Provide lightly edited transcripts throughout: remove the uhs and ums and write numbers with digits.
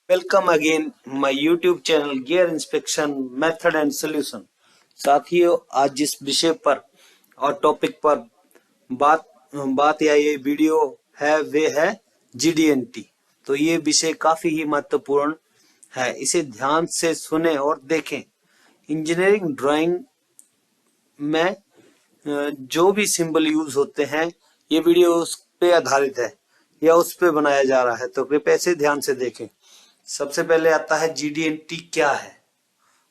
Welcome again my YouTube channel gear inspection method and solution. साथियों, आज जिस विषय पर और टॉपिक पर बात बात या ये वीडियो है वे है जीडीएनटी। तो ये विषय काफी ही महत्वपूर्ण है, इसे ध्यान से सुने और देखें। इंजीनियरिंग ड्राइंग में जो भी सिंबल यूज होते हैं, ये वीडियो उस पे आधारित है या उस पे बनाया जा रहा है, तो कृपया इसे ध्यान से देखें। सबसे पहले आता है जीडीएनटी क्या है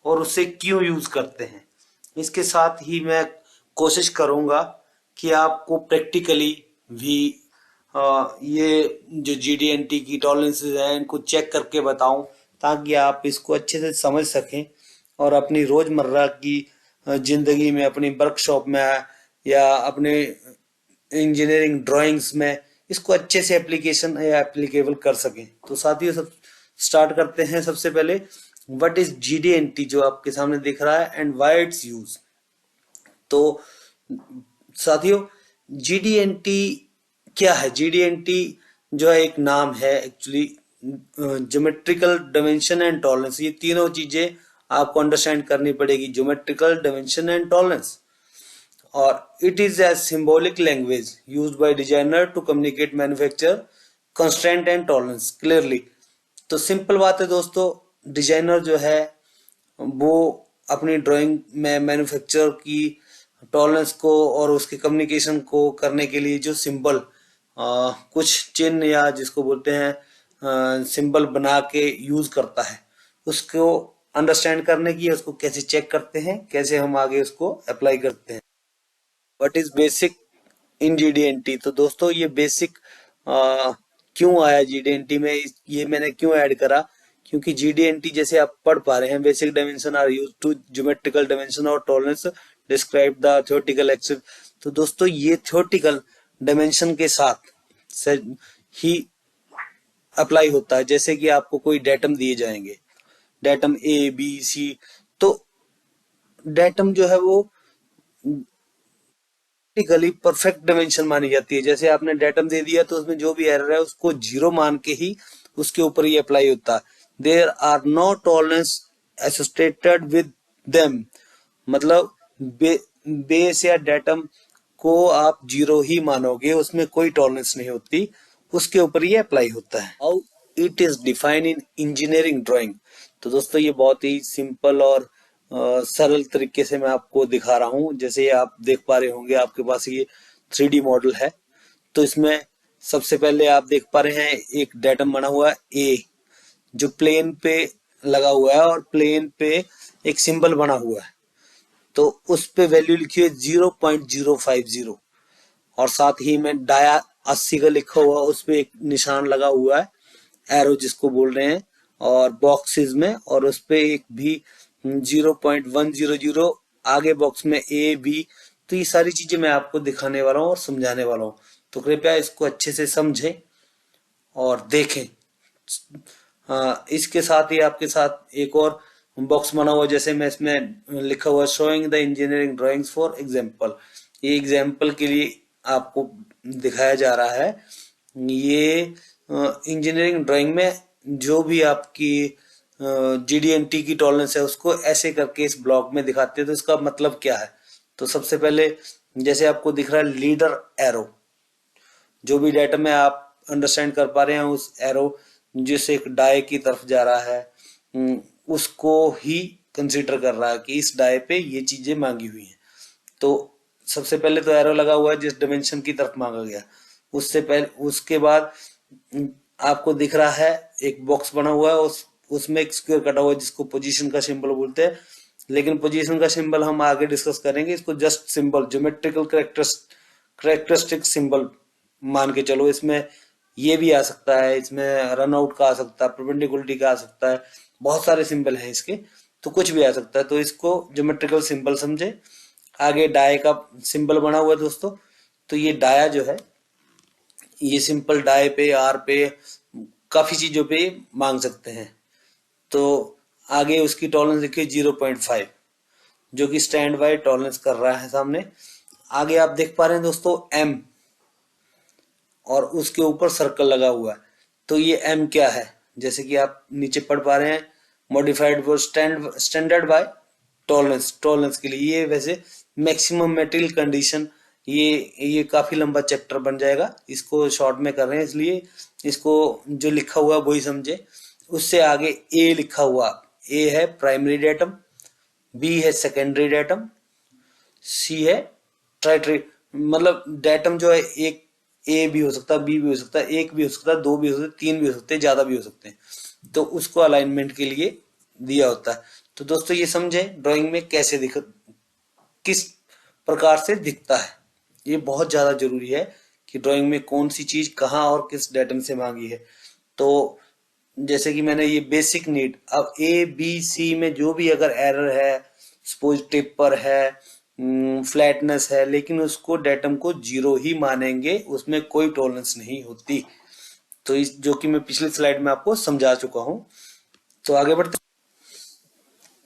और उसे क्यों यूज करते हैं। इसके साथ ही मैं कोशिश करूंगा कि आपको प्रैक्टिकली भी ये जो जीडीएनटी की टॉलरेंसेस हैं इनको चेक करके बताऊं, ताकि आप इसको अच्छे से समझ सकें और अपनी रोजमर्रा की जिंदगी में, अपनी वर्कशॉप में या अपने इंजीनियरिंग ड्राइंग्स में इसको अच्छे से एप्लीकेशन या एप्लीकेबल कर सकें। तो साथियों, सब स्टार्ट करते हैं। सबसे पहले व्हाट इज जीडीएनटी, जो आपके सामने दिख रहा है, एंड व्हाई इट्स यूज। तो साथियों, जीडीएनटी क्या है? जीडीएनटी जो है एक नाम है actually. Geometrical dimension and tolerance, ये तीनों चीजें आपको अंडरस्टैंड करनी पड़ेगी। ज्योमेट्रिकल डायमेंशन एंड टॉलरेंस, और it is a symbolic language used by designer to communicate manufacture constraint and tolerance clearly। तो सिंपल बात है दोस्तों, डिजाइनर जो है वो अपनी ड्राइंग में मैन्युफैक्चर की टॉलरेंस को और उसके कम्युनिकेशन को करने के लिए जो सिंबल, कुछ चिन्ह या जिसको बोलते हैं सिंबल बना के यूज करता है, उसको अंडरस्टैंड करने की, उसको कैसे चेक करते हैं, कैसे हम आगे उसको अप्लाई करते हैं। What is basic in GDNT. तो दोस्तों, ये बेसिक क्यों आया जीडीएनटी में, ये मैंने क्यों ऐड करा, क्योंकि जीडीएनटी जैसे आप पढ़ पा रहे हैं, basic dimension are used to geometrical dimension और tolerance describe the theoretical axis. तो दोस्तों, ये थ्योरेटिकल डायमेंशन के साथ ही अप्लाई होता है। जैसे कि आपको कोई डेटम दिए जाएंगे, डेटम ए बी सी, तो डेटम जो है वो प्रैक्टिकली परफेक्ट डायमेंशन मानी जाती है। जैसे आपने डेटम दे दिया तो उसमें जो भी एरर है उसको जीरो मान के ही उसके ऊपर ही अप्लाई होता है। There are no tolerance associated with them, मतलब बेस या डेटम को आप जीरो ही मानोगे, उसमें कोई टॉलरेंस नहीं होती, उसके ऊपर ये अप्लाई होता है। How it is defined in engineering drawing. तो दोस्तों, ये बहुत ही सिंपल और सरल तरीके से मैं आपको दिखा रहा हूँ। जैसे आप देख पा रहे होंगे, आपके पास ये 3D मॉडल है। तो इसमें सबसे पहले आप देख पा रहे हैं एक डेटम बना हुआ है ए, जो प्लेन पे लगा हुआ है और प्लेन पे एक सिंबल बना हुआ है। तो उस पे वैल्यू लिखी हुई है 0.050, और साथ ही में डाया 80 का लिखा हुआ, उस पे एक निशान लगा हुआ है, एरो जिसको बोल रहे हैं, और बॉक्सेस में, और उस पे एक भी 0.100 आगे बॉक्स में ए बी। तो ये सारी चीजें मैं आपको दिखाने वाला हूँ और समझाने वाला हूँ, तो कृपया इसको अच्छे से समझें और देखें। इसके साथ ही आपके साथ एक और बॉक्स बना हुआ, जैसे मैं इसमें लिखा हुआ showing the engineering drawings for example. ये एग्जांपल के लिए आपको दिखाया जा रहा है। ये इंजीनियरिंग ड्राइंग में जो भी आपकी जीडीएनटी की टॉलरेंस है उसको ऐसे करके इस ब्लॉक में दिखाते हैं। तो इसका मतलब क्या है? तो सबसे पहले जैसे आपको दिख रहा है लीडर एरो, जो भी डाटा में आप अंडरस्टैंड कर पा रहे हैं, उस एरो जिस एक डाय की तरफ जा रहा है उसको ही कंसीडर कर रहा है कि इस डाय पे ये चीजें मांगी हुई हैं। तो सबसे पहले तो एरो लगा हुआ है जिस डायमेंशन की तरफ मांगा गया, उससे पहले उसके बाद आपको दिख रहा है एक बॉक्स बना हुआ है, उसमें एक स्क्वायर कटा हुआ है जिसको पोजीशन का सिंबल बोलते हैं। लेकिन पोजीशन का सिंबल हम आगे डिस्कस करेंगे, इसको just symbol, geometrical characteristic symbol मान के चलो। इसमें ये भी आ सकता है, इसमें रन आउट का आ सकता है, परपेंडिकुलरिटी का आ सकता है, बहुत सारे सिंबल हैं इसके, तो कुछ भी आ सकता है। तो इसको ज्योमेट्रिकल सिंबल समझे। आगे डाय का सिंबल बना हुआ है दोस्तों, तो ये डाया जो है, ये सिंपल डाय पे, आर पे, काफी चीजों पे मांग सकते हैं। तो आगे उसकी टॉलरेंस देखिए 0.5, जो कि स्टैंड बाय टॉलरेंस कर रहा है सामने। आगे आप देख पा रहे हैं दोस्तों एम, और उसके ऊपर सर्कल लगा हुआ है। तो ये एम क्या है? जैसे कि आप नीचे पढ़ पा रहे हैं, मॉडिफाइड वो स्टैंडर्ड बाय टॉलरेंस के लिए। ये वैसे मैक्सिमम मेटेरियल कंडीशन, ये काफी लंबा चैप्टर बन जाएगा, इसको शॉर्ट में कर रहे हैं, इसलिए इसको जो लिखा हुआ वही समझे। उससे आगे ए लिखा हुआ, ए है प्राइमरी डेटम, बी है सेकेंडरी डेटम, सी है ट्राइटरी, मतलब डेटम जो है एक ए भी हो सकता है, बी भी हो सकता है, एक भी हो सकता है, दो भी हो सकते हैं, तीन भी हो सकते हैं, ज्यादा भी हो सकते हैं, तो उसको अलाइनमेंट के लिए दिया होता है। तो दोस्तों ये समझे ड्राइंग में कैसे किस प्रकार से दिखता है, ये बहुत ज्यादा जरूरी है कि ड्राइंग में कौन सी चीज कहाँ और किस डेटम से मांगी है। तो जैसे कि मैंने ये बेसिक नीड, अब ए बी सी में जो भी अगर एरर है, सपोज टेपर है, फ्लैटनेस है, लेकिन उसको डेटम को 0 ही मानेंगे, उसमें कोई टॉलरेंस नहीं होती। तो इस जो कि मैं पिछली स्लाइड में आपको समझा चुका हूं। तो आगे बढ़ते,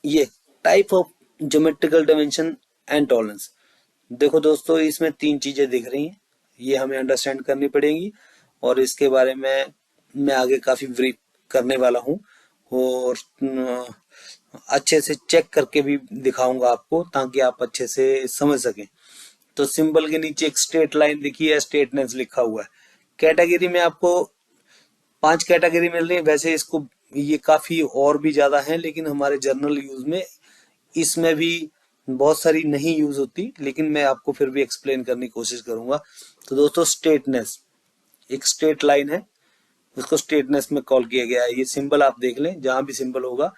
ये type of geometrical dimension and tolerance. देखो दोस्तों, इसमें 3 चीजें दिख रही हैं, ये हमें अंडरस्टैंड करनी पड़ेगी, और इसके बारे में मैं आगे काफी ब्रीफ करने वाला हूं, और अच्छे से चेक करके भी दिखाऊंगा आपको, ताकि आप अच्छे से समझ सकें। तो सिंबल के नीचे एक स्ट्रेट लाइन दिखी है, स्ट्रेटनेस लिखा हुआ है। कैटेगरी में आपको 5 कैटेगरी मिल रही है, वैसे इसको ये काफी और भी ज्यादा है, लेकिन हमारे जर्नल यूज में इसमें भी बहुत सारी नहीं यूज होती, लेकिन मैं आपको फिर भी एक्सप्लेन करने की कोशिश करूंगा। तो दोस्तों स्ट्रेटनेस, एक स्ट्रेट लाइन है, उसको स्ट्रेटनेस में कॉल किया गया है। ये सिंबल आप देख लें, जहां भी सिंबल होगा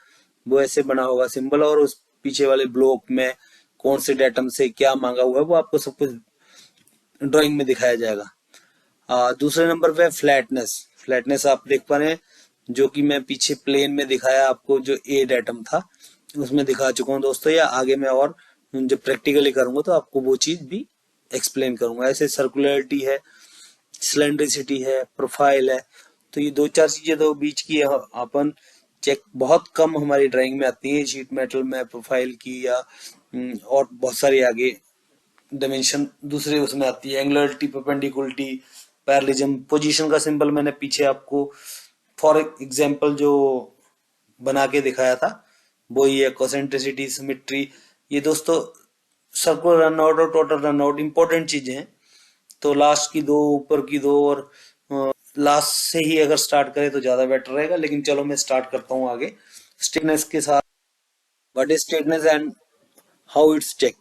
वो ऐसे बना होगा सिंबल, और उस पीछे वाले ब्लॉक में कौन से डेटम से क्या मांगा हुआ है वो आपको सब कुछ ड्राइंग में दिखाया जाएगा। दूसरे नंबर पे फ्लैटनेस आप देख पा रहे हैं, जो कि मैं पीछे प्लेन में दिखाया आपको, जो ए डेटम था उसमें दिखा चुका हूँ दोस्तों, या आगे मैं और जब प्रैक्टिकली करूंगा तो आपको वो चीज भी एक्सप्लेन करूंगा। ऐसे सर्कुलरिटी है, सिलेंड्रिसिटी है, प्रोफाइल है, तो ये 2-4 चीजें तो बीच की अपन चेक बहुत कम हमारी ड्राइंग में आती है, शीट मेटल में प्रोफाइल की, या और बहुत सारी आगे डायमेंशन दूसरे उसमें आती है, एंगुलरिटी, परपेंडिकुलरिटी, पैरेललिज्म। पोजीशन का सिंबल मैंने पीछे आपको फॉर एग्जांपल जो बना के दिखाया था वो ये है, कॉसेंट्रिसिटी, सिमेट्री। ये दोस्तों सर्कुलर रनआउट और टोटल रनआउट इंपॉर्टेंट चीजें हैं। तो लास्ट की 2, ऊपर की 2, और लास्ट से ही अगर स्टार्ट करें तो ज्यादा बेटर रहेगा, लेकिन चलो मैं स्टार्ट करता हूँ आगे स्ट्रेटनेस के साथ। What is straightness and how it's check.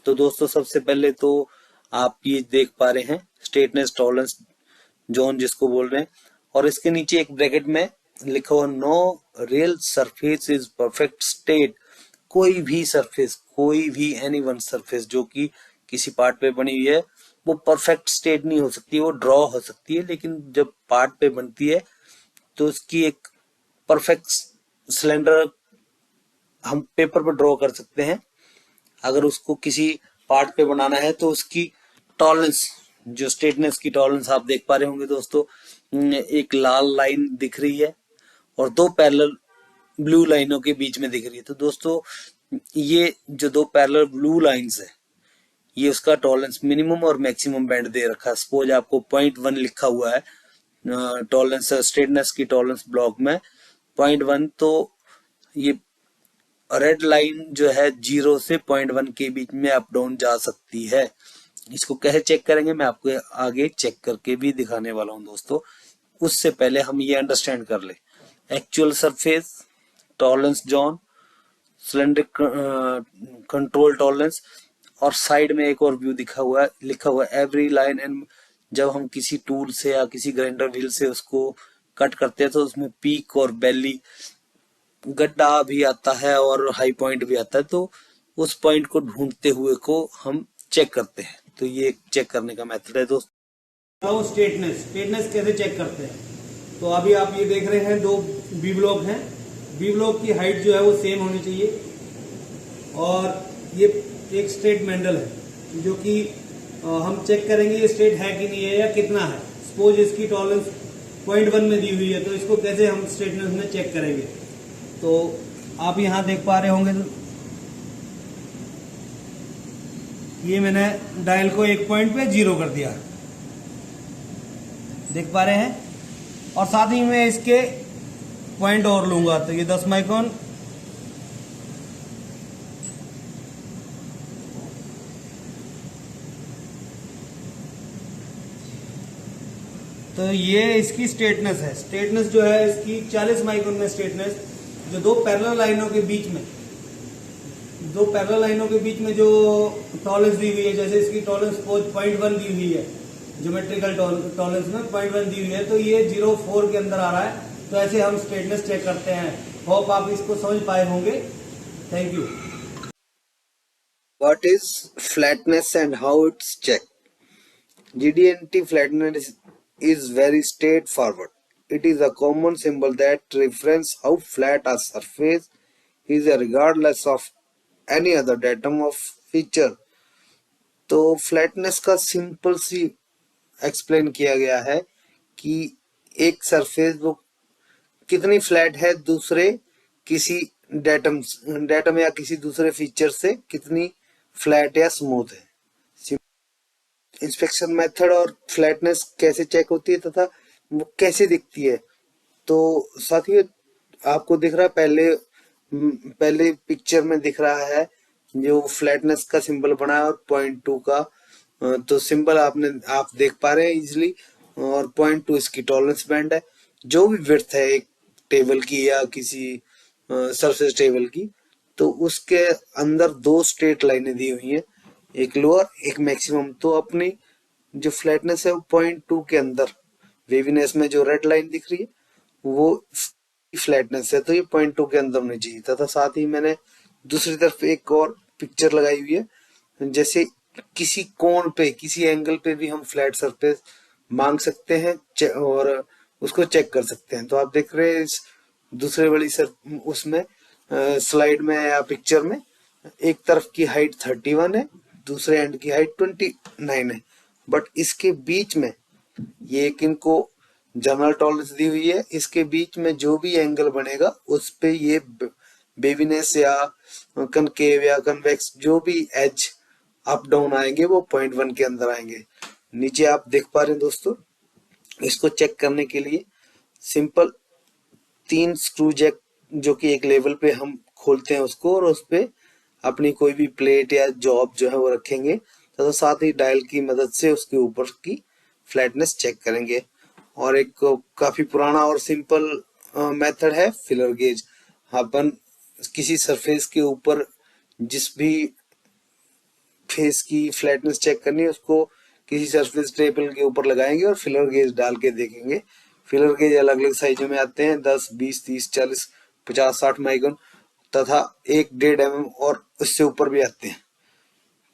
तो दोस्तों सबसे पहले तो आप ये देख पा रहे हैं स्ट्रेटनेस टॉलरेंस जोन जिसको बोल रहे हैं, और इसके नीचे एक ब्रैकेट में लिखा हुआ no real surface is perfect state. कोई भी सरफेस, कोई भी एनी वन सरफेस जो कि किसी पार्ट पे बनी हुई है, वो परफेक्ट स्टेट नहीं हो सकती, वो ड्रॉ हो सकती है, लेकिन जब पार्ट पे बनती है तो उसकी एक परफेक्ट सिलेंडर हम पेपर पे ड्रॉ कर सकते हैं। अगर उसको किसी पार्ट पे बनाना है तो उसकी टॉलरेंस, जो स्ट्रेटनेस की टॉलरेंस आप देख पा रहे होंगे दोस्तों, एक लाल लाइन दिख रही है और 2 पैरेलल ब्लू लाइनों के बीच में दिख रही है। तो दोस्तों ये जो 2 पैरेलल ब्लू लाइंस है, ये उसका टॉलरेंस मिनिमम और मैक्सिमम बैंड दे रखा है। सपोज आपको 0.1 लिखा हुआ है टॉलरेंस, स्ट्रेटनेस की टॉलरेंस ब्लॉक में 0.1, तो ये रेड लाइन जो है 0 से 0.1 के बीच में अप डाउन जा सकती है। इसको कैसे चेक करेंगे मैं आपको आगे चेक करके भी दिखाने वाला हूं दोस्तों। उससे पहले हम ये अंडरस्टैंड कर ले actual surface, tolerance zone, cylinder control tolerance, और साइड में एक और व्यू लिखा हुआ है एवरी लाइन एंड। जब हम किसी टूल से या किसी ग्राइंडर व्हील से उसको कट करते हैं तो उसमें पीक और बेली, गड्ढा भी आता है और हाई पॉइंट भी आता है, तो उस पॉइंट को ढूंढते हुए को हम चेक करते हैं। तो ये चेक करने का मेथड है दोस्तों। स्ट्रेटनेस कैसे चेक करते हैं, तो अभी आप ये देख रहे हैं 2 बी ब्लॉक हैं, बी ब्लॉक की हाइट जो है वो सेम होनी चाहिए, और ये एक स्ट्रेट मैंडल है जो कि हम चेक करेंगे ये स्ट्रेट है कि नहीं है या कितना है। सपोज इसकी टॉलरेंस 0.1 में दी हुई है, तो इसको कैसे हम स्ट्रेटनेस में चेक करेंगे। तो आप यहां देख पा रहे होंगे, तो ये मैंने डायल को एक पॉइंट पे 0 कर दिया, देख पा रहे हैं, और साथ ही में इसके पॉइंट और लूंगा, तो ये 10 माइक्रोन, तो ये इसकी स्ट्रेटनेस है। स्ट्रेटनेस जो है इसकी 40 माइक्रोन में स्ट्रेटनेस, जो दो पैरेलल लाइनों के बीच में जो टॉलरेंस दी हुई है, जैसे इसकी टॉलरेंस 0.1 दी हुई है, ज्योमेट्रिकल टॉलरेंस में 0.1 दी हुई है, तो ये 0.4 के अंदर आ रहा है। तो ऐसे हम स्ट्रेटनेस चेक करते हैं। होप आप इसको समझ पाए होंगे। Thank you. What is flatness and how it's checked? GDNT flatness is very straightforward. It is a common symbol that references how flat a surface is regardless of any other datum of feature. तो flatness का simple सी explain किया गया है कि एक surface वो कितनी flat है दूसरे किसी डेटम या किसी दूसरे फीचर से कितनी फ्लैट या स्मूथ है। इंस्पेक्शन मेथड और फ्लैटनेस कैसे चेक होती है तथा वो कैसे दिखती है, तो साथियों आपको दिख रहा है, पहले पिक्चर में दिख रहा है जो फ्लैटनेस का सिंबल बना है और 0.2 का, तो सिंबल आप देख पा रहे हैं इजिली, और 0.2 इसकी टॉलरेंस बैंड है। जो भी विड्थ है एक टेबल की या किसी सरफेस टेबल की, तो उसके अंदर दो स्ट्रेट लाइनें दी हुई हैं, एक लोअर एक मैक्सिमम। तो अपनी जो फ्लैटनेस है वो 0.2 के अंदर, वेवीनेस में जो रेड लाइन दिख रही है वो फ्लैटनेस है, तो ये 0.2 के अंदर होनी चाहिए। तथा साथ ही मैंने दूसरी तरफ एक और पिक्चर लगाई हुई है, जैसे किसी कोण पे किसी एंगल पे भी हम फ्लैट सरफेस मांग सकते हैं और उसको चेक कर सकते हैं। तो आप देख रहे हैं इस दूसरे वाली उसमें स्लाइड में या पिक्चर में एक तरफ की हाइट 31 है, दूसरे एंड की हाइट 29 है, बट इसके बीच में ये एक इनको जनरल टॉलरेंस दी हुई है, इसके बीच में जो भी एंगल बनेगा उस पे ये बेवीनेस या कनकेव या कन्वेक्स जो भी एज अप डाउन आएंगे वो 0.1 के अंदर आएंगे। नीचे आप देख पा रहे हैं दोस्तों, इसको चेक करने के लिए सिंपल 3 स्क्रू जैक जो कि एक लेवल पे हम खोलते हैं उसको, और उस पे अपनी कोई भी प्लेट या जॉब जो है वो रखेंगे, तथा साथ ही डायल की मदद से उसके ऊपर की फ्लैटनेस चेक करेंगे। और एक काफी पुराना और सिंपल मेथड है फिलर गेज। अपन किसी सरफेस के ऊपर जिस भी फेस की फ्लैटनेस चेक करनी है उसको किसी सरफेस टेबल के ऊपर लगाएंगे और फिलर गेज डाल के देखेंगे। फिलर गेज अलग अलग साइजों में आते हैं, 10, 20, 30, 40, 50, 60 माइक्रोन तथा 1.5 mm और उससे ऊपर भी आते हैं।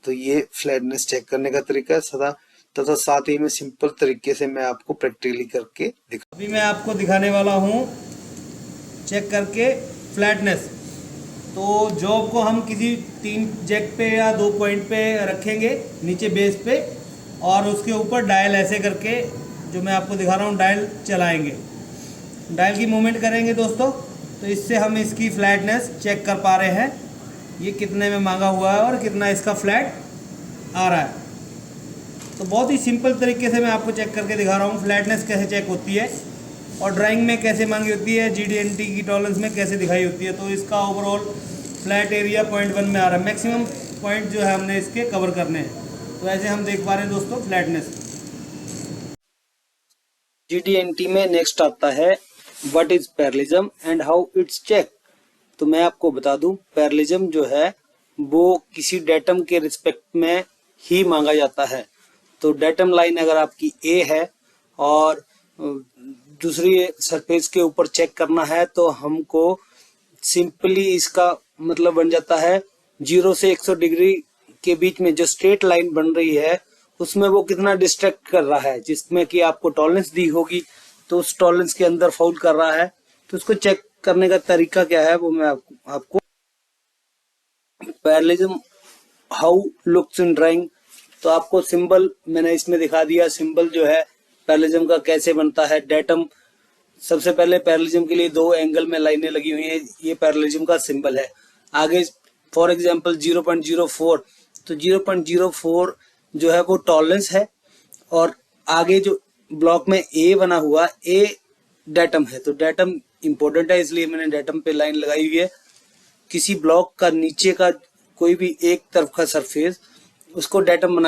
तो ये फ्लैटनेस चेक करने का तरीका है तथा साथ ही में सिंपल तरीके से मैं आपको प्रैक्टिकली करके दिखा। अभी मैं आपको दिखाने वाला हूँ चेक करके फ्लैटनेस। तो जॉब को हम किसी 3 जैक पे या 2 पॉइंट पे रखेंगे नीचे बेस पे, और उसके ऊपर डायल ऐसे करके जो मैं आपको दिखा रहा हूँ डायल चलाएंगे, डायल की मूवमेंट करेंगे दोस्तों। तो इससे हम इसकी फ्लैटनेस चेक कर पा रहे हैं, ये कितने में मांगा हुआ है और कितना इसका फ्लैट आ रहा है। तो बहुत ही सिंपल तरीके से मैं आपको चेक करके दिखा रहा हूँ फ्लैटनेस कैसे चेक होती है और ड्राइंग में कैसे मांगी होती है, GDNT की टॉलरेंस में कैसे दिखाई होती है। तो इसका ओवरऑल फ्लैट एरिया 0.1 में आ रहा है, मैक्सिमम पॉइंट जो है हमने इसके कवर करने हैं। तो ऐसे हम देख पा रहे हैं दोस्तों फ्लैटनेस। GDNT में नेक्स्ट आता है what is parallelism and how it's check. तो मैं आपको बता दूं, पैरेललिज्म जो है वो किसी डेटम के रिस्पेक्ट में ही मांगा जाता है। तो डेटम लाइन अगर आपकी A है और दूसरी सरफेस के ऊपर चेक करना है, तो हमको सिंपली इसका मतलब बन जाता है 0 से 100 डिग्री के बीच में जो स्ट्रेट लाइन बन रही है उसमें वो कितना डिस्ट्रैक्ट कर रहा है, जिसमें कि आपको टॉलरेंस दी होगी तो उस टॉलरेंस के अंदर फॉल कर रहा है। तो उसको चेक करने का तरीका क्या है वो मैं आपको parallelism how looks in drawing. तो आपको सिंबल मैंने इसमें दिखा दिया, सिंबल जो है पैरेललिज्म का कैसे बनता है। डेटम सबसे पहले पैरेललिज्म के लिए 2 एंगल में लाइनें लगी हुई हैं, ये पैरेललिज्म का सिंबल है। आगे फॉर एग्जांपल 0.04, तो 0.04 जो है वो टॉलरेंस है, और आगे जो ब्लॉक में ए बना हुआ ए डेटम है। तो डेटम इम्पोर्टेंट है, इसलिए मैंने डेटम पे लाइन लगाई हुई है। किसी ब्लॉक का नीचे का कोई भी एक तरफ का सरफेस उसको डेटम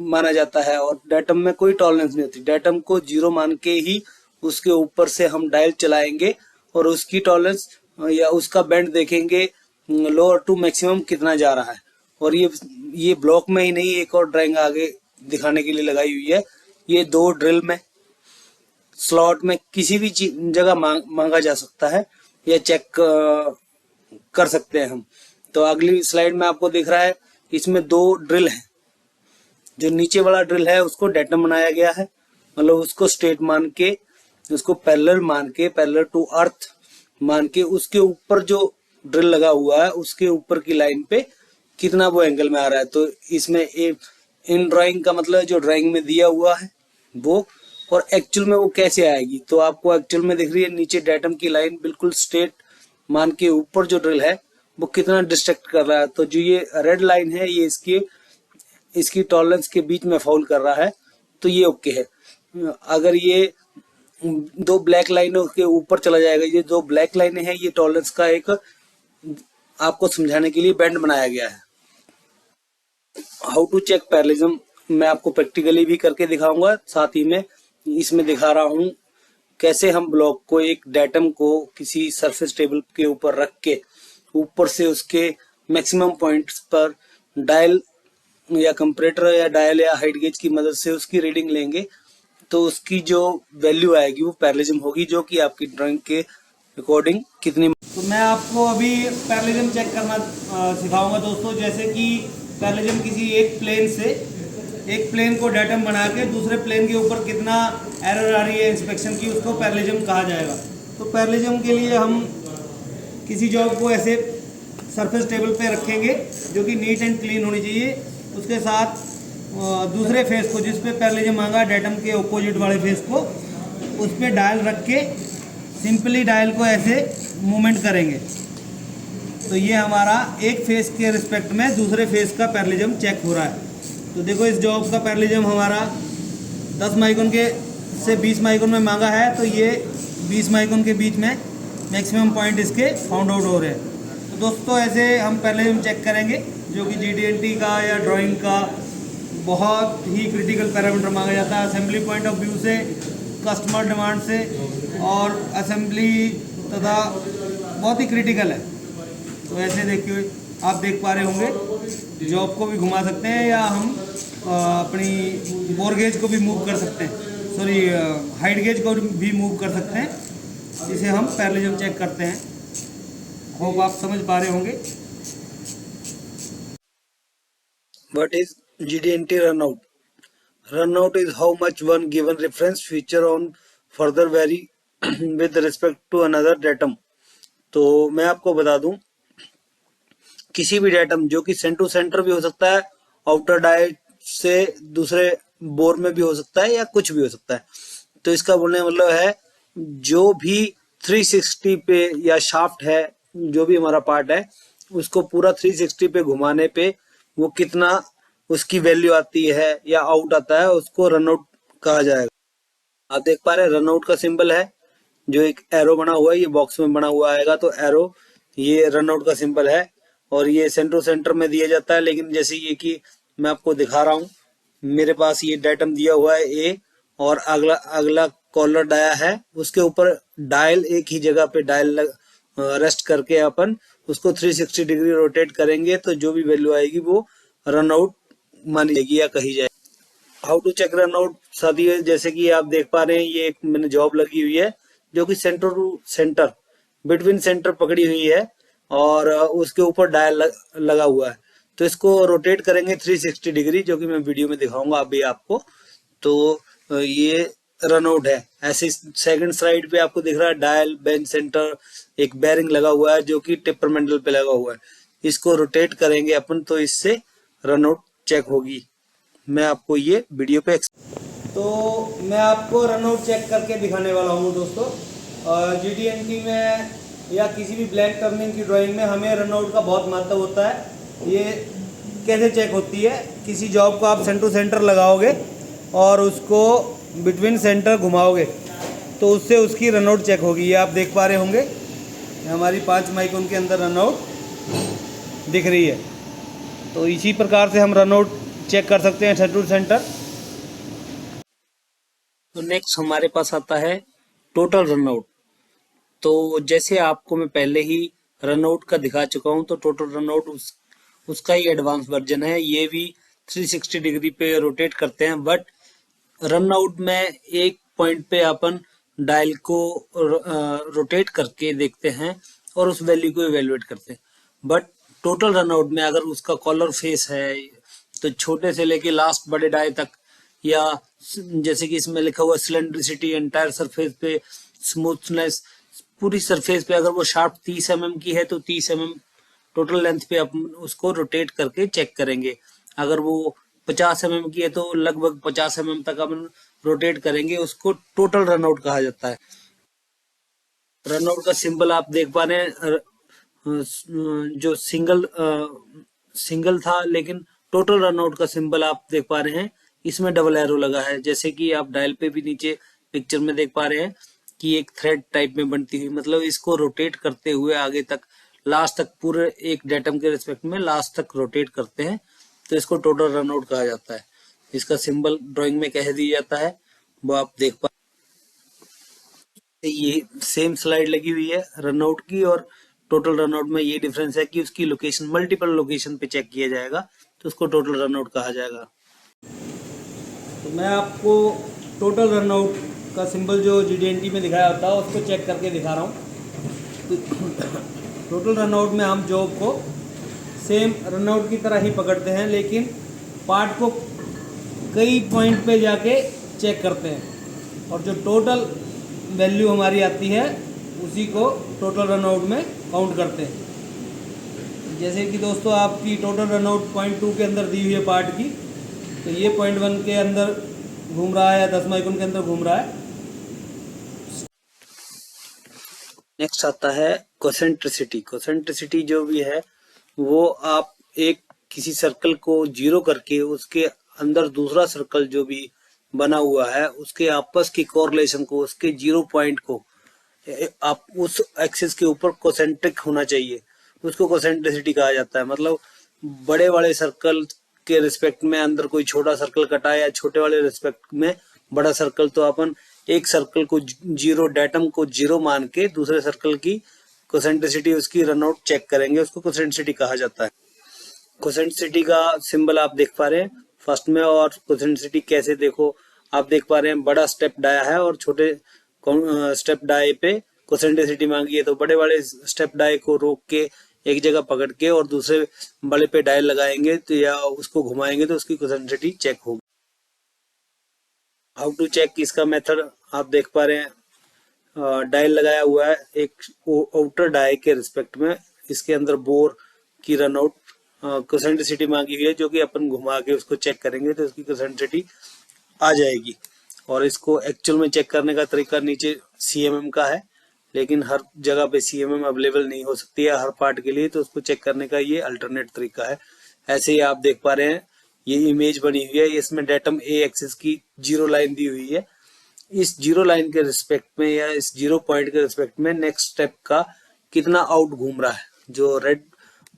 माना जाता है, और डेटम में कोई टॉलरेंस नहीं होती। डेटम को 0 मान के ही उसके ऊपर से हम डायल चलाएंगे और उसकी टॉलरेंस या उसका बेंड देखेंगे लोअर टू मैक्सिमम कितना जा रहा है। और ये ब्लॉक में ही नहीं, एक और ड्राइंग आगे दिखाने के लिए लगाई हुई है। ये 2 ड्रिल में, स्लॉट में, किसी भी जगह मांगा जा सकता है या चेक कर सकते हैं हम। तो अगली स्लाइड में आपको दिख रहा है, इसमें 2 ड्रिल हैं। जो नीचे वाला ड्रिल है उसको डेटम बनाया गया है, मतलब उसको स्ट्रेट मान के, उसको पैरेलल मान के, पैरेलल टू अर्थ मान के, उसके ऊपर जो ड्रिल लगा हुआ है उसके ऊपर की लाइन पे कितना वो एंगल में आ रहा है। तो इसमें इन ड्राइंग का मतलब जो ड्राइंग में दिया हुआ है वो, और एक्चुअल में वो कैसे आएगी। तो आपको एक्चुअल में दिख रही है नीचे डेटम की लाइन बिल्कुल स्ट्रेट मान के ऊपर जो ड्रिल है वो कितना डिस्ट्रैक्ट कर रहा है। तो जो ये रेड लाइन है ये इसकी टॉलरेंस के बीच में फॉल कर रहा है, तो ये ओके है। अगर ये 2 ब्लैक लाइनों के ऊपर चला जाएगा, ये 2 ब्लैक लाइनें हैं, ये टॉलरेंस का एक आपको समझाने के लिए बैंड बनाया गया है। हाउ टू चेक पैरेललिज्म मैं आपको प्रैक्टिकली भी करके दिखाऊंगा, साथ ही में इसमें दिखा रहा हूं कैसे हम ब्लॉक को, एक डेटम को किसी सरफेस टेबल के ऊपर रख के ऊपर से उसके मैक्सिमम पॉइंट्स पर डायल या कंपैरेटर या डायल या हाइट गेज की मदद से उसकी रीडिंग लेंगे, तो उसकी जो वैल्यू आएगी वो पैरेललिज्म होगी, जो कि आपकी ड्राइंग के अकॉर्डिंग कितनी। तो मैं आपको अभी पैरेललिज्म चेक करना सिखाऊंगा दोस्तों। जैसे कि पैरेललिज्म किसी एक प्लेन को डेटम बना के दूसरे प्लेन के ऊपर कितना एरर आ रही है इंस्पेक्शन की, उसको पैरेललिज्म कहा जाएगा। तो पैरेललिज्म के लिए हम किसी जॉब को ऐसे सरफेस टेबल पे रखेंगे जो कि नीट एंड क्लीन होनी चाहिए। उसके साथ दूसरे फेस को, जिस पे पैरेललिज्म मांगा डेटम के ऑपोजिट वाले फेस को, उस पे डायल रख के सिंपली डायल को ऐसे मूवमेंट करेंगे। तो ये हमारा एक फेस के रिस्पेक्ट में दूसरे फेस का पैरेललिज्म चेक हो रहा है। तो देखो इस जॉब का पैरेललिज्म हमारा 10 माइक्रोन के से 20 माइक्रोन में मांगा है, तो ये 20 माइक्रोन के बीच में मैक्सिमम पॉइंट इसके फाउंड आउट हो रहे हैं। तो दोस्तों ऐसे हम पैरेललिज्म चेक करेंगे, जो कि GD&T का या ड्राइंग का बहुत ही क्रिटिकल पैरामीटर मांगा जाता है, असेंबली पॉइंट ऑफ व्यू से, कस्टमर डिमांड से, और असेंबली तथा बहुत ही क्रिटिकल है। तो ऐसे देखिए, आप देख पा रहे होंगे, जॉब को भी घुमा सकते हैं या हम अपनी बोर गेज को भी मूव कर सकते हैं, सॉरी हाइट गेज को भी मूव कर सकते हैं। इसे हम पैरेललिज्म चेक करते हैं। होप आप समझ पा रहे होंगे। What is GD&T runout? Runout is how much one given reference feature on further vary with respect to another datum. तो मैं आपको बता दूं, किसी भी डेटम जो कि सेंटर टू सेंटर भी हो सकता है, आउटर डायल से दूसरे बोर में भी हो सकता है, या कुछ भी हो सकता है। तो इसका बोलने का मतलब है जो भी 360 पे या शाफ्ट है, जो भी हमारा पार्ट है, उसको पूरा 360 पे घुमाने पे वो कितना उसकी वैल्यू आती है या आउट आता है, उसको रनआउट कहा जाएगा। आप देख पा रहे हैं रनआउट का सिंबल है, जो एक एरो बना हुआ है, ये बॉक्स में बना हुआ आएगा, तो एरो ये रनआउट का सिंबल है, और ये सेंटर टू सेंटर में दिया जाता है। लेकिन जैसे ये कि मैं आपको दिखा रहा हूँ, मेरे पास ये डेटम दिया हुआ है ए, और अगला कॉलर डाया है, उसके ऊपर डायल एक ही जगह पे डायल रेस्ट करके अपन उसको 360 डिग्री रोटेट करेंगे, तो जो भी वैल्यू आएगी वो रनआउट मानी जाएगी या कही जाएगी। हाउ टू चेक रनआउट साथियों, जैसे कि आप देख पा रहे हैं, ये एक मैंने जॉब लगी हुई है जो कि centre to centre, between centre पकड़ी हुई है, और उसके ऊपर डायल लगा हुआ है। तो इसको रोटेट करेंगे 360 डिग्री, जो कि मैं वीडियो में दिखाऊंगा अभी आपको। तो ये रनआउट है। ऐसे सेकंड साइड पे आपको दिख रहा है डायल, बेंच सेंटर, एक बेरिंग लगा हुआ है जो कि टिपर मैंडल पे लगा हुआ है। इसको रोटेट करेंगे अपन, तो इससे रनआउट चेक होगी। मैं आपको ये वीडियो पे तो मैं आपको रनआउट चेक करके दिखाने वाला हूँ दोस्तों। GD&T में या किसी भी ब्लैंक टर्निंग की ड्राइंग में हमें रनआउट का बहुत महत्व होता है। ये कैसे चेक होती है, किसी जॉब को आप सेंटर टू सेंटर लगाओगे और उसको बिटवीन सेंटर घुमाओगे, तो उससे उसकी रनआउट चेक होगी। ये आप देख पा रहे होंगे, ये हमारी 5 माइक्रोन के अंदर रनआउट दिख रही है। तो इसी प्रकार से हम रनआउट चेक कर सकते हैं सेंटर टू सेंटर। तो नेक्स्ट हमारे पास आता है टोटल रनआउट। तो जैसे आपको मैं पहले ही रनआउट का दिखा चुका हूं, तो टोटल रनआउट उसका ही एडवांस वर्जन है। ये भी 360 डिग्री पे रोटेट करते हैं, बट रनआउट में एक पॉइंट पे अपन डायल को रोटेट करके देखते हैं और उस वैल्यू को इवेलुएट करते हैं। बट टोटल रनआउट में अगर उसका कॉलर फेस है, तो छोटे से लेके लास्ट बड़े डाई तक, या जैसे कि इसमें लिखा हुआ सिलेंड्रिसिटी, एंटायर सरफेस पे स्मूथनेस, पूरी सरफेस पे अगर वो शार्प 30 mm की है तो 30 mm टोटल लेंथ पे अपन उसको रोटेट करके चेक करेंगे। अगर वो 50 mm की है तो लगभग 50 mm तक अपन रोटेट करेंगे, उसको टोटल रनआउट कहा जाता है। रनआउट का सिंबल आप देख पा रहे हैं, जो सिंगल था, लेकिन टोटल रनआउट का सिंबल आप देख पा रहे हैं, इसमें डबल एरो लगा है। जैसे कि आप डायल पे भी नीचे पिक्चर में देख पा रहे हैं कि एक थ्रेड टाइप में बनती हुई, मतलब इसको रोटेट करते हुए आगे तक लास्ट तक पूरे एक डेटम के रिस्पेक्ट में लास्ट तक रोटेट करते हैं, तो इसको टोटल रनआउट कहा जाता है। इसका सिंबल ड्राइंग में कह दिया जाता है, वो आप देख पा। ये सेम स्लाइड लगी हुई है रनआउट की, और टोटल रनआउट में ये डिफरेंस है कि उसकी लोकेशन मल्टीपल लोकेशन पे चेक किया जाएगा, तो उसको टोटल रनआउट कहा जाएगा। तो मैं आपको टोटल रनआउट का सिंबल जो GD&T में दिखाया होता है उसको चेक करके दिखा रहा हूँ। टोटल रनआउट में हम जॉब को सेम रनआउट की तरह ही पकड़ते हैं, लेकिन पार्ट को कई पॉइंट पे जाके चेक करते हैं, और जो टोटल वैल्यू हमारी आती है उसी को टोटल रनआउट में काउंट करते हैं। जैसे कि दोस्तों आपकी टोटल रनआउट पॉइंट 2 के अंदर दी हुई है पार्ट की, तो ये पॉइंट 1 के अंदर घूम रहा है या 10 माइक्रोन के अंदर घूम रहा है। नेक्स्ट आता है कोसेंट्रिसिटी। कोसेंट्रिसिटी जो भी है वो आप एक किसी सर्कल को जीरो करके उसके अंदर दूसरा सर्कल जो भी बना हुआ है उसके आपस की कोरिलेशन को, उसके जीरो पॉइंट को आप उस एक्सिस के ऊपर कोसेंट्रिक होना चाहिए, उसको कोसेंट्रिसिटी कहा जाता है। मतलब बड़े वाले सर्कल के रिस्पेक्ट में अंदर कोई छोटा सर्कल कटा या छोटे वाले रिस्पेक्ट में बड़ा सर्कल, तो अपन एक सर्कल को जीरो, डेटम को जीरो मान के दूसरे सर्कल की कोसेंट्रिसिटी उसकी रनआउट चेक करेंगे, उसको कोसेंट्रिसिटी कहा जाता है। कोसेंट्रिसिटी का सिंबल आप देख पा रहे हैं फर्स्ट में, और कोसेंट्रिसिटी कैसे देखो आप देख पा रहे हैं, बड़ा स्टेप डाया है और छोटे स्टेप डाई पे कोसेंट्रिसिटी मांगी है, तो बड़े वाले स्टेप डाई को रोक के एक जगह पकड़ के और दूसरे बड़े पे डायल लगाएंगे तो या उसको घुमाएंगे तो उसकी कोसेंट्रिसिटी चेक होगी। हाउ टू चेक, इसका मेथड आप देख पा रहे हैं, डायल लगाया हुआ है एक आउटर डाई के रिस्पेक्ट में, इसके अंदर बोर की रनआउट कोसेंट्रिसिटी मांगी हुई है, जो कि अपन घुमा के उसको चेक करेंगे तो उसकी कोसेंट्रिसिटी आ जाएगी। और इसको एक्चुअल में चेक करने का तरीका नीचे CMM का है, लेकिन हर जगह पे CMM अवेलेबल नहीं हो सकती है हर पार्ट के लिए, तो उसको चेक करने का ये अल्टरनेट तरीका है। ऐसे ही आप देख पा रहे हैं ये इमेज बनी हुई है, इसमें डेटम A एक्सिस की जीरो लाइन दी हुई है। इस जीरो लाइन के रिस्पेक्ट में या इस जीरो पॉइंट के रिस्पेक्ट में नेक्स्ट स्टेप का कितना आउट घूम रहा है, जो रेड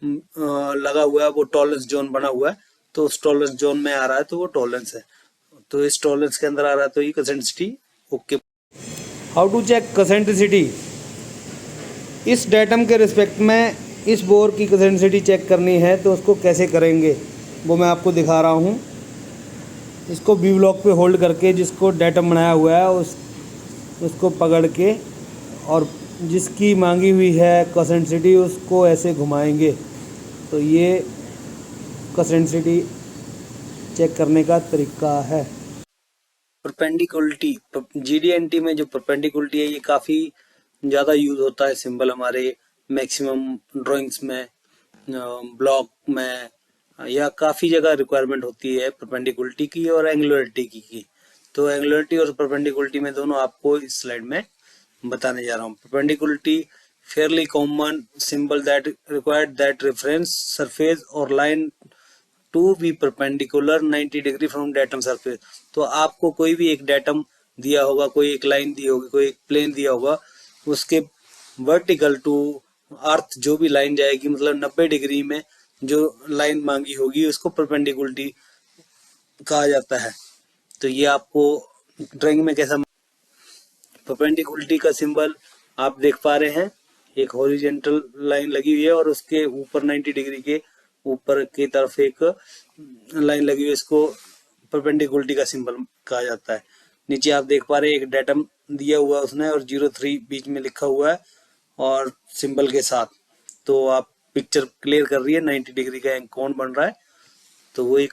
लगा हुआ है वो टॉलरेंस जोन बना हुआ है, तो उस टॉलरेंस जोन में आ रहा है तो वो टॉलरेंस है, तो इस टॉलरेंस के अंदर आ रहा है तो ये कोसेंट्रिसिटी ओके। हाउ टू चेक कोसेंट्रिसिटी, इस डेटम के रिस्पेक्ट में इस बोर की कोसेंट्रिसिटी चेक करनी है तो उसको कैसे करेंगे वो मैं आपको दिखा रहा हूँ। इसको B ब्लॉक पे होल्ड करके जिसको डेटम बनाया हुआ है उसको पकड़ के और जिसकी मांगी हुई है कोसेंट्रिसिटी उसको ऐसे घुमाएंगे, तो ये कोसेंट्रिसिटी चेक करने का तरीका है। परपेंडिकुलरिटी, GD&T में जो परपेंडिकुलरिटी है ये काफी ज्यादा यूज होता है सिंबल हमारे मैक्सिमम ड्राइंग्स में, ब्लॉक में, या काफी जगह रिक्वायरमेंट होती है परपेंडिकुलरिटी की और एंगुलरिटी की। तो एंगुलरिटी और परपेंडिकुलरिटी में दोनों आपको इस स्लाइड में बताने जा रहा हूँ। Perpendicularity fairly common symbol that required that reference surface or line to be perpendicular 90 degree from datum surface। तो आपको कोई भी एक डेटम दिया होगा, कोई एक लाइन दी होगी, कोई एक प्लेन दिया होगा, उसके वर्टिकल टू अर्थ जो भी लाइन जाएगी, मतलब 90 डिग्री में जो लाइन मांगी होगी उसको परपेंडिकुलरिटी कहा जाता है। तो ये आपको ड्राइंग में कैसा, परपेंडिकुलरिटी का सिंबल आप देख पा रहे हैं, एक हॉरिजॉन्टल लाइन लगी हुई है और उसके ऊपर 90 डिग्री के ऊपर की तरफ एक लाइन लगी हुई है, इसको परपेंडिकुलरिटी का सिंबल कहा जाता है। नीचे आप देख पा रहे हैं एक डेटम दिया हुआ उसने और 03 बीच में लिखा हुआ है और सिंबल के साथ। तो आप पिक्चर क्लियर कर रही है 90 डिग्री का कोण बन रहा है, तो वो एक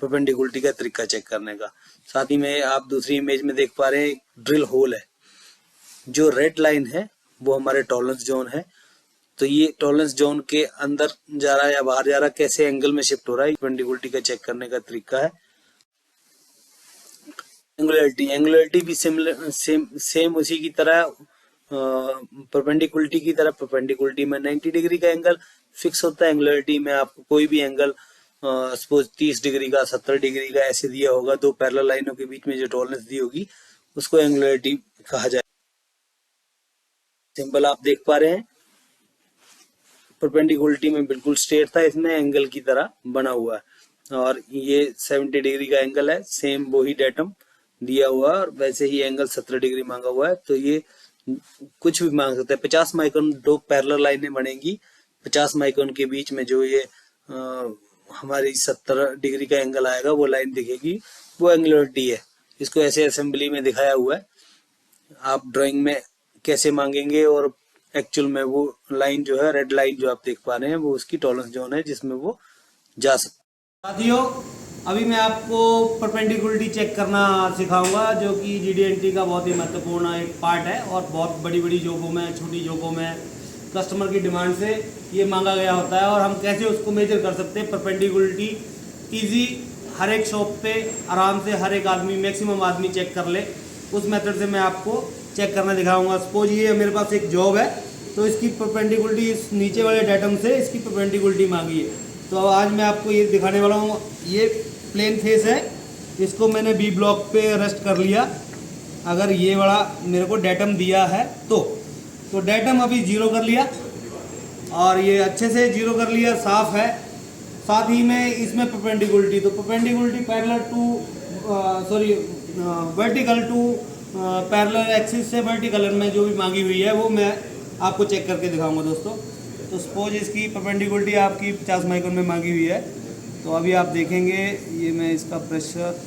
परपेंडिकुलरिटी का तरीका चेक करने का। साथ ही में आप दूसरी इमेज में देख पा रहे हैं ड्रिल होल है, जो रेड लाइन है वो हमारे टॉलरेंस जोन है। तो ये टॉलरेंस जोन के अंदर जा रहा है या बाहर जा रहा है, कैसे एंगल में शिफ्ट हो रहा है, परपेंडिकुलरिटी का चेक करने का तरीका है। एंगुलरिटी भी सेम उसी की तरह परपेंडिकुलरिटी की तरह, परपेंडिकुलरिटी में 90 डिग्री का एंगल फिक्स होता है, एंगुलरिटी में आपको कोई भी एंगल सपोज 30 डिग्री का, 70 डिग्री का ऐसे दिया होगा, दो पैरेलल लाइनों के बीच में जो टॉलरेंस दी होगी उसको एंगुलरिटी कहा जाए। सिंबल आप देख पा रहे हैं, परपेंडिकुलरिटी में बिल्कुल स्ट्रेट था, इसमें एंगल की तरह बना हुआ है और ये 70 डिग्री का एंगल है, सेम वही डेटम दिया हुआ है और वैसे ही एंगल 17 डिग्री मांगा हुआ है। तो ये कुछ भी मांग सकते हैं। 50 माइक्रोन दो पैरेलल लाइनें बनेंगी, 50 माइक्रोन के बीच में जो ये हमारी 70 डिग्री का एंगल आएगा वो लाइन दिखेगी, वो एंगुलरिटी है। इसको ऐसे असेंबली में दिखाया हुआ है, आप ड्राइंग में कैसे मांगेंगे और एक्चुअल में वो लाइन जो है, रेड लाइन जो आप देख पा रहे हैं, वो उसकी टॉलरेंस जोन है जिसमें वो जा सकता है। साथियों, अभी मैं आपको परपेंडिकुलरिटी चेक करना सिखाऊंगा, जो कि जीडीएनटी का बहुत ही महत्वपूर्ण एक पार्ट है और बहुत बड़ी बड़ी जॉबों में, छोटी जॉबों में कस्टमर की डिमांड से ये मांगा गया होता है और हम कैसे उसको मेजर कर सकते हैं। परपेंडिकुलरिटी ईजी, हर एक शॉप पे आराम से हर एक आदमी, मैक्सिमम आदमी चेक कर ले, उस मेथड से मैं आपको चेक करना दिखाऊंगा। सपोज ये मेरे पास एक जॉब है, तो इसकी परपेंडिकुलरिटी इस नीचे वाले डेटम से इसकी परपेंडिकुलरिटी मांगी है। तो आज मैं आपको ये दिखाने वाला हूँ। ये प्लेन फेस है, इसको मैंने बी ब्लॉक पे रेस्ट कर लिया। अगर ये वाला मेरे को डेटम दिया है तो डेटम अभी जीरो कर लिया और ये अच्छे से जीरो कर लिया, साफ है। साथ ही में इसमें परपेंडिकुलरिटी, तो perpendicularity parallel to vertical to parallel axis से वर्टिकल में जो भी मांगी हुई है वो मैं आपको चेक करके दिखाऊंगा दोस्तों। तो सपोज इसकी परपेंडिकुलरिटी आपकी 50 माइक्रोन में मांगी हुई है, तो अभी आप देखेंगे ये मैं इसका प्रेशर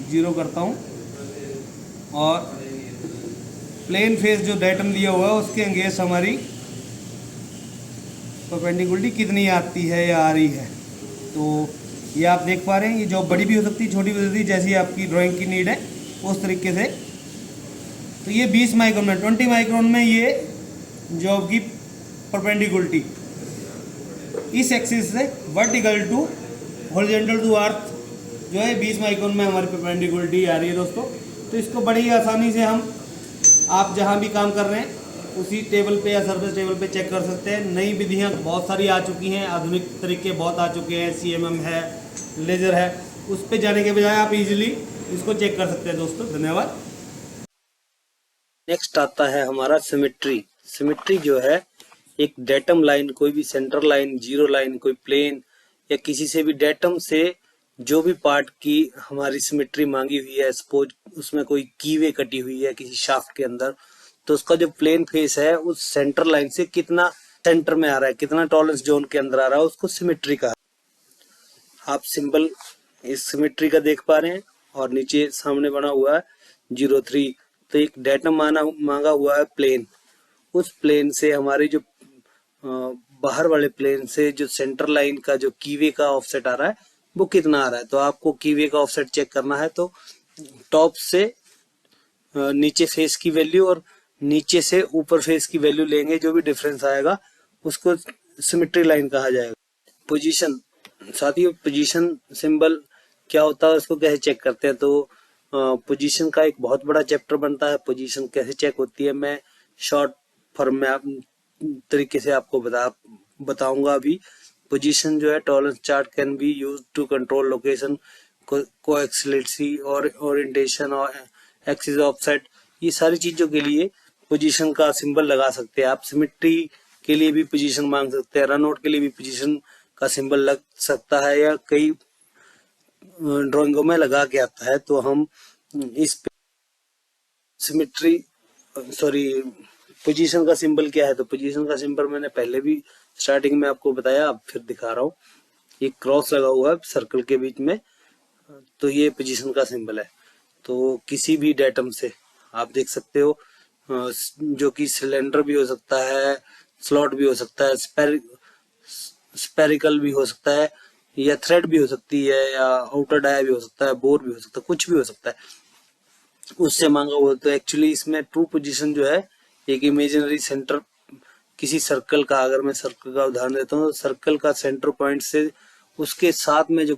जीरो करता हूँ और प्लेन फेस जो डेटम दिया हुआ है उसके अगेंस्ट हमारी परपेंडिकुलरिटी कितनी आती है या आ रही है। तो ये आप देख पा रहे हैं, ये जॉब बड़ी भी हो सकती है, छोटी भी हो सकती है, जैसी आपकी ड्राइंग की नीड है उस तरीके से। तो ये 20 माइक्रोन में, 20 माइक्रोन में ये जॉब की परपेंडिकुलरिटी इस एक्सिस से vertical to horizontal to earth जो है 20 माइक्रोन में हमारी परपेंडिकुलरिटी आ रही है दोस्तों। तो इसको बड़ी आसानी से हम, आप जहाँ भी काम कर रहे हैं उसी टेबल पे या सर्विस टेबल पे चेक कर सकते हैं। नई विधियाँ बहुत सारी आ चुकी हैं, आधुनिक तरीके बहुत आ चुके हैं, CMM है, लेज़र है, उस पे जाने के बजाय आप इजीली इसको चेक कर सकते हैं दोस्तों। धन्यवाद। नेक्स्ट आता है हमारा सिमेट्री। सिमेट्री जो है एक डेटम लाइन, कोई भी सेंटर लाइन, जीरो लाइन, कोई प्लेन या किसी से भी डेटम से जो भी पार्ट की हमारी सिमेट्री मांगी हुई है, सपोज उसमें कोई कीवे कटी हुई है किसी शाफ्ट के अंदर, तो उसका जो प्लेन फेस है उस सेंटर लाइन से कितना सेंटर में आ रहा है, कितना टॉलरेंस जोन के अंदर आ रहा है, उसको सिमेट्री कहा। आप सिंबल इस सिमेट्री का देख पा रहे हैं और नीचे सामने बना हुआ है 03। तो एक डेटम मांगा हुआ है प्लेन, उस प्लेन से हमारे जो बाहर वाले प्लेन से जो सेंटर लाइन का जो कीवे का ऑफसेट आ रहा है वो कितना आ रहा है। तो आपको कीवे का ऑफसेट चेक करना है, तो टॉप से नीचे फेस की वैल्यू और नीचे से ऊपर फेस की वैल्यू लेंगे, जो भी डिफरेंस आएगा उसको सिमेट्री लाइन कहा जाएगा। पोजीशन, साथियों पोजीशन सिंबल क्या होता है, उसको कैसे चेक करते हैं, तो पोजीशन का एक बहुत बड़ा चैप्टर बनता है। पोजीशन कैसे चेक होती है मैं शॉर्ट फॉर्म में तरीके से आपको बताऊंगा अभी। पोजीशन जो है, tolerance chart can be used to control location, coaxiality और ओरिएंटेशन और एक्सिस ऑफसेट, ये सारी चीजों के लिए पोजीशन का सिंबल लगा सकते हैं आप। सिमेट्री के लिए भी पोजीशन मांग सकते हैं, रन आउट के लिए भी पोजीशन का सिंबल लग सकता है, या कई ड्राइंगों में लगा के आता है। तो हम इस सिमेट्री पोजीशन का सिंबल क्या है, तो पोजीशन का सिंबल मैंने पहले भी स्टार्टिंग में आपको बताया, अब फिर दिखा रहा हूँ। एक क्रॉस लगा हुआ है सर्कल के बीच में, तो ये पोजीशन का सिंबल है। तो किसी भी डेटम से आप देख सकते हो, जो कि सिलेंडर भी हो सकता है, स्लॉट भी हो सकता है, स्पेरिकल भी हो सकता है, या थ्रेड भी हो सकती है, या आउटर डाया भी हो सकता है, बोर भी हो सकता है, कुछ भी हो सकता है, उससे मांगा हुआ। तो एक्चुअली इसमें ट्रू पोजीशन जो है एक इमेजिनरी सेंटर किसी सर्कल का, अगर मैं सर्कल का उदाहरण देता हूँ, सर्कल का सेंटर पॉइंट से उसके साथ में जो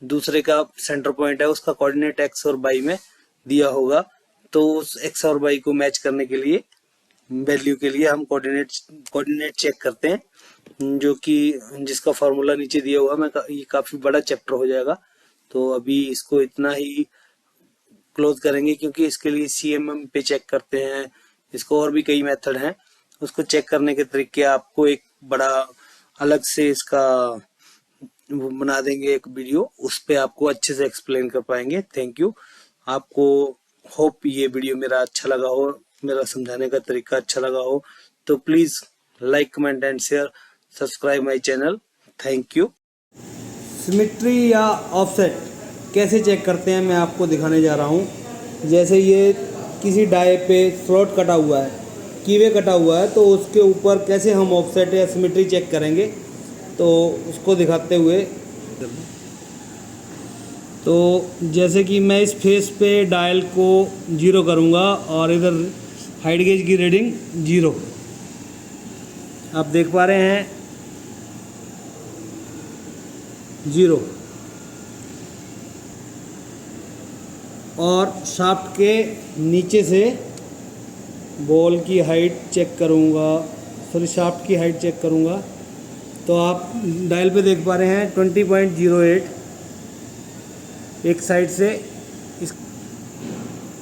दूसरे का सेंटर पॉइंट है उसका कोऑर्डिनेट एक्स और वाई में दिया होगा। तो उस एक्स और वाई को मैच करने के लिए, वैल्यू के लिए हम कोऑर्डिनेट चेक करते हैं, जो कि जिसका फॉर्मूला नीचे दिया हुआ है। ये काफी बड़ा चैप्टर हो जाएगा, तो अभी इसको इतना ही क्लोज करेंगे, क्योंकि इसके लिए CMM पे चेक करते हैं। इसको और भी कई मेथड हैं, उसको चेक करने के तरीके आपको एक बड़ा अलग से इसका वो बना देंगे एक वीडियो, उस पे आपको अच्छे से एक्सप्लेन कर पाएंगे। Thank you. आपको होप ये वीडियो मेरा अच्छा लगा हो, मेरा समझाने का तरीका अच्छा लगा हो, तो please like, comment and share, subscribe my channel. Thank you. Symmetry या ऑफसेट कैसे चेक करते हैं मैं आपको दिखाने जा रहा हूँ। जैसे ये किसी डाई पे स्लॉट कटा हुआ है, कीवे कटा हुआ है, तो उसके ऊपर कैसे हम ऑफसेट या सिमेट्री चेक करेंगे, तो उसको दिखाते हुए, तो जैसे कि मैं इस फेस पे डायल को 0 करूँगा और इधर हाइट गेज की रीडिंग 0, आप देख पा रहे हैं 0, और शाफ्ट के नीचे से बॉल की हाइट चेक करूँगा, शाफ्ट की हाइट चेक करूँगा, तो आप डायल पे देख पा रहे हैं 20.08 एक साइड से। इस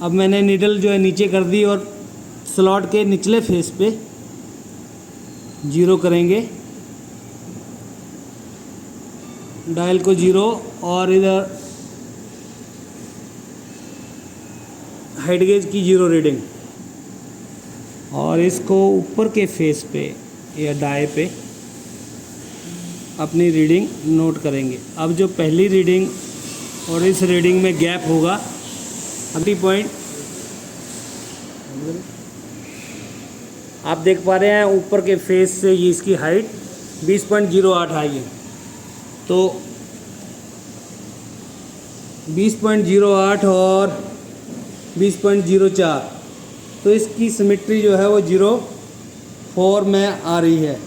अब मैंने नीडल जो है नीचे कर दी और स्लॉट के निचले फेस पे 0 करेंगे, डायल को 0, और इधर हाइट गेज की 0 रीडिंग, और इसको ऊपर के फेस पे या डाई पे अपनी रीडिंग नोट करेंगे। अब जो पहली रीडिंग और इस रीडिंग में गैप होगा 20 पॉइंट, आप देख पा रहे हैं ऊपर के फेस से ये इसकी हाइट 20.08 आई है, तो 20.08 और 20.04, तो इसकी सिमेट्री जो है वो 0.4 में आ रही है।